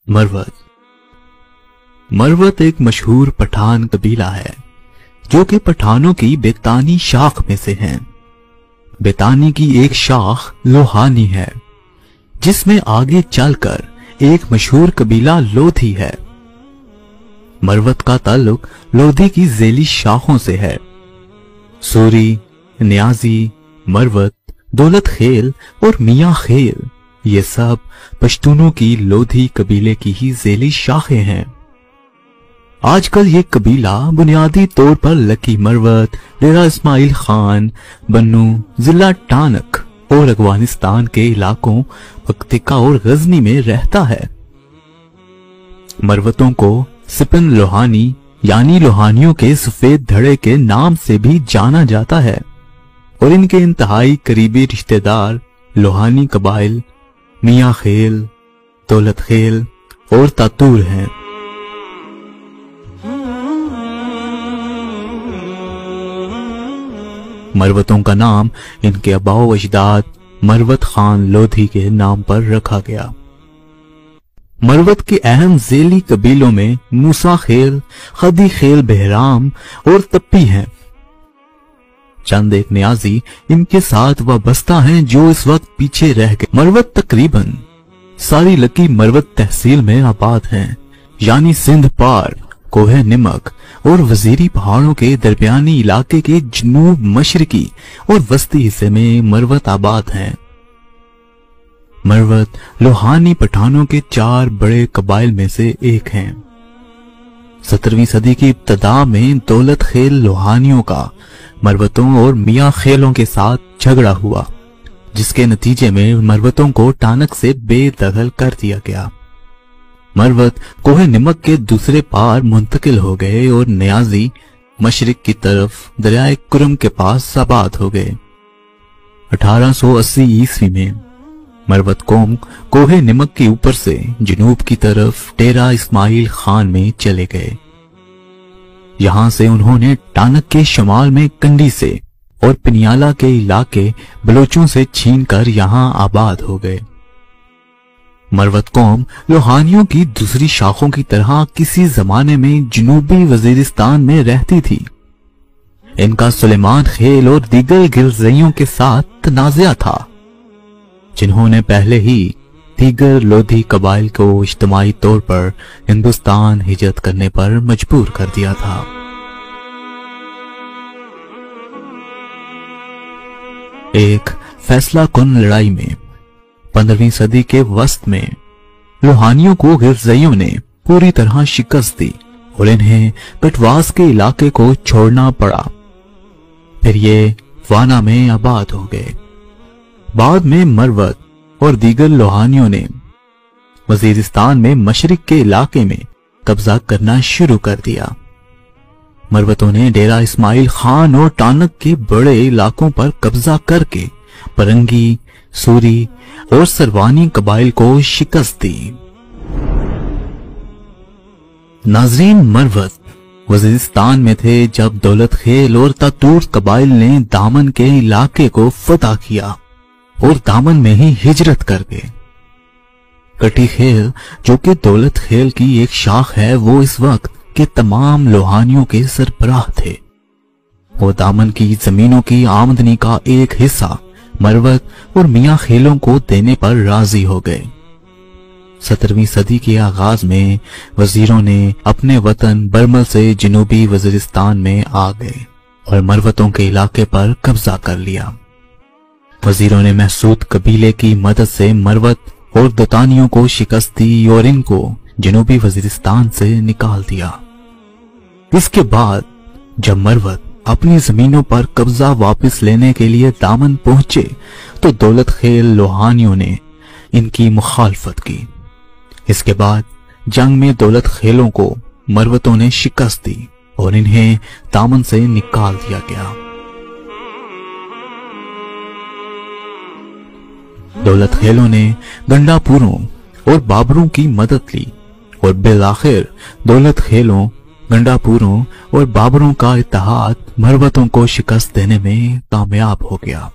मरवत। मरवत एक मशहूर पठान कबीला है जो कि पठानों की बेतानी शाख में से है। बेतानी की एक शाख लोहानी है जिसमें आगे चलकर एक मशहूर कबीला लोधी है। मरवत का ताल्लुक लोधी की झेली शाखों से है। सूरी, न्याजी, मरवत, दौलत खेल और मियां खेल ये सब पश्तूनों की लोधी कबीले की ही झेली शाखें हैं। आजकल ये कबीला बुनियादी तौर पर लकी मरवत, डेरा इस्माइल खान, बन्नू, जिला टानक और अफगानिस्तान के इलाकों पक्तिका और गजनी में रहता है। मरवतों को सिपन लोहानी यानी लोहानियों के सफेद धड़े के नाम से भी जाना जाता है और इनके इंतहाई करीबी रिश्तेदार लोहानी कबाइल मियां खेल, दौलत खेल और तातूर हैं। मरवतों का नाम इनके अबाओ अजदाद मरवत खान लोधी के नाम पर रखा गया। मरवत के अहम झेली कबीलों में मूसा खेल, खदी खेल बहराम और तप्पी हैं। चंद एक न्याजी इनके साथ वाबस्ता हैं जो इस वक्त पीछे रह गए। मरवत तकरीबन सारी लकी मरवत तहसील में आबाद हैं, यानी सिंध पार, कोहे निमक और वजीरी पहाड़ों के दरमियानी इलाके के जनूब मशरकी और वस्ती हिस्से में मरवत आबाद हैं। मरवत लोहानी पठानों के 4 बड़े कबाइल में से एक हैं। 17वीं सदी की इब्तदा में दौलत खेल लोहानियों का मरवतों और मियां खेलों के साथ झगड़ा हुआ, जिसके नतीजे में मरवतों को टानक से बेदखल कर दिया गया। मरवत कोहे निमक के दूसरे पार मुंतकिल हो गए और न्याजी मशरिक की तरफ दरियाए कुरम के पास आबाद हो गए। 1880 ईस्वी में मरवत कौम कोहे निमक के ऊपर से जनूब की तरफ डेरा इस्माइल खान में चले गए। यहां से उन्होंने टानक के शमाल में कंडी से और पिनियाला के इलाके बलोचों से छीनकर यहां आबाद हो गए। मरवत कौम लोहानियों की दूसरी शाखों की तरह किसी जमाने में जनूबी वजीरिस्तान में रहती थी। इनका सुलेमान खेल और दीगर गिरजइयों के साथ तनाज़ा था, जिन्होंने पहले ही दीगर लोधी कबाइल को इज्तिमाई तौर पर हिंदुस्तान हिजरत करने पर मजबूर कर दिया था। एक फैसला कुन लड़ाई में 15वीं सदी के वस्त में लोहानियों को गिरजइयों ने पूरी तरह शिकस्त दी और इन्हें कटवास के इलाके को छोड़ना पड़ा। फिर ये वाना में आबाद हो गए। बाद में मरवत और दीगर लोहानियों ने वजीरिस्तान में मशरिक के इलाके में कब्जा करना शुरू कर दिया। मरवतों ने डेरा इस्माइल खान और टानक के बड़े इलाकों पर कब्जा करके परंगी, सूरी और सरवानी कबाइल को शिकस्त दी। नाजरीन, मरवत वजीरिस्तान में थे जब दौलत खेल और तातूर कबाइल ने दामन के इलाके को फतह किया और दामन में ही हिजरत कर गए। कटी खेल जो कि दौलत खेल की एक शाख है, वो इस वक्त के तमाम लोहानियों के सरबराह थे। वो दामन की जमीनों की आमदनी का एक हिस्सा मरवत और मियां खेलों को देने पर राजी हो गए। 17वीं सदी के आगाज में वजीरों ने अपने वतन बरमल से जनूबी वजीरिस्तान में आ गए और मरवतों के इलाके पर कब्जा कर लिया। वजीरों ने महसूद कबीले की मदद से मरवत और दतानियों को शिकस्त दी और इनको जनूबी वजीरिस्तान से निकाल दिया। इसके बाद जब मरवत अपनी जमीनों पर कब्जा वापस लेने के लिए दामन पहुंचे तो दौलत खेल लोहानियों ने इनकी मुखालफत की। इसके बाद जंग में दौलत खेलों को मरवतों ने शिकस्त दी और इन्हें दामन से निकाल दिया गया। दौलत खेलों ने गंडापुरों और बाबरों की मदद ली और बिलाखिर दौलत खेलों, गंडापुरों और बाबरों का इत्तेहाद मरवतों को शिकस्त देने में कामयाब हो गया।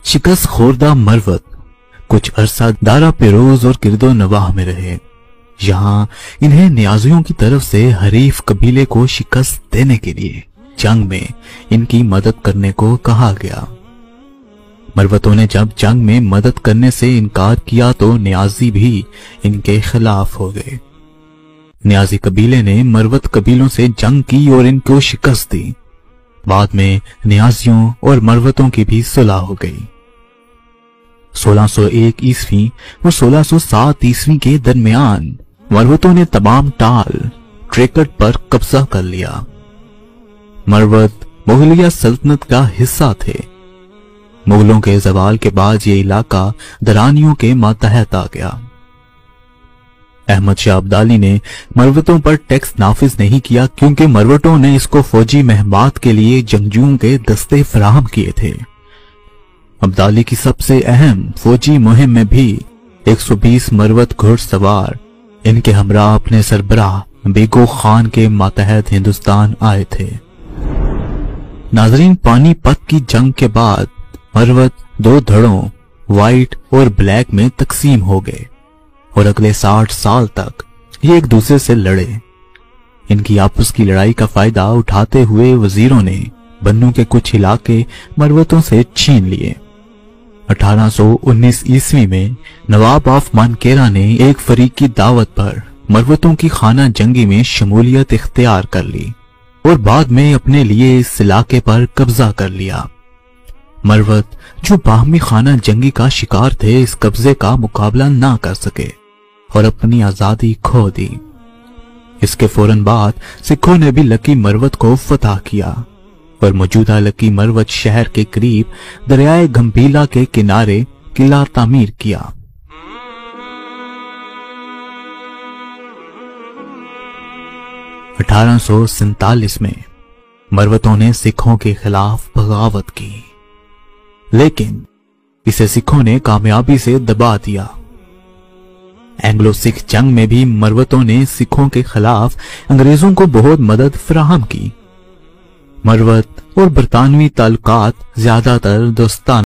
शिकस्त खोरदा मरवत कुछ अरसा दारा पेरोज और किरदो नवाह में रहे। यहाँ इन्हें नियाजियों की तरफ से हरीफ कबीले को शिकस्त देने के लिए जंग में इनकी मदद करने को कहा गया। मरवतों ने जब जंग में मदद करने से इनकार किया तो नियाजी भी इनके खिलाफ हो गए। नियाजी कबीले ने मरवत कबीलों से जंग की और इनको शिकस्त दी। बाद में नियाजियों और मरवतों की भी सुलह हो गई। 1601 ईस्वी और 1607 ईस्वी के दरमियान मरवतों ने तमाम टाल ट्रेकट पर कब्जा कर लिया। मरवत मुगलिया सल्तनत का हिस्सा थे। मुगलों के ज़वाल के बाद ये इलाका दरानियों के मातहत आ गया। अहमद शाह अब्दाली ने मरवतों पर टैक्स नाफिज नहीं किया क्योंकि मरवतों ने इसको फौजी महमात के लिए जंगजुओं के दस्ते फराहम किए थे। अब्दाली की सबसे अहम फौजी मुहिम में भी 120 मरवत घुड़सवार इनके हमरा अपने सरबराह बेगो खान के मातहत हिंदुस्तान आए थे। नाजरीन, पानीपत की जंग के बाद मरवत दो धड़ों व्हाइट और ब्लैक में तकसीम हो गए और अगले 60 साल तक ये एक दूसरे से लड़े। इनकी आपस की लड़ाई का फायदा उठाते हुए वजीरों ने बन्नू के कुछ इलाके मरवतों से छीन लिए। 1819 ईस्वी में नवाब ऑफ मानकेरा ने एक फरीक की दावत पर मरवतों की खाना जंगी में शमूलियत इख्तियार कर ली और बाद में अपने लिए इस इलाके पर कब्जा कर लिया। मरवत जो बाहमी खाना जंगी का शिकार थे, इस कब्जे का मुकाबला ना कर सके और अपनी आजादी खो दी। इसके फौरन बाद सिखों ने भी लकी मरवत को फतह किया और मौजूदा लकी मरवत शहर के करीब दरियाए गंभीला के किनारे किला तामीर किया। (1847) में मरवतों ने सिखों के खिलाफ बगावत की, लेकिन इसे सिखों ने कामयाबी से दबा दिया। एंग्लो सिख जंग में भी मरवतों ने सिखों के खिलाफ अंग्रेजों को बहुत मदद फराहम की। मरवत और बरतानवी ताल्लुकात ज्यादातर दोस्ताना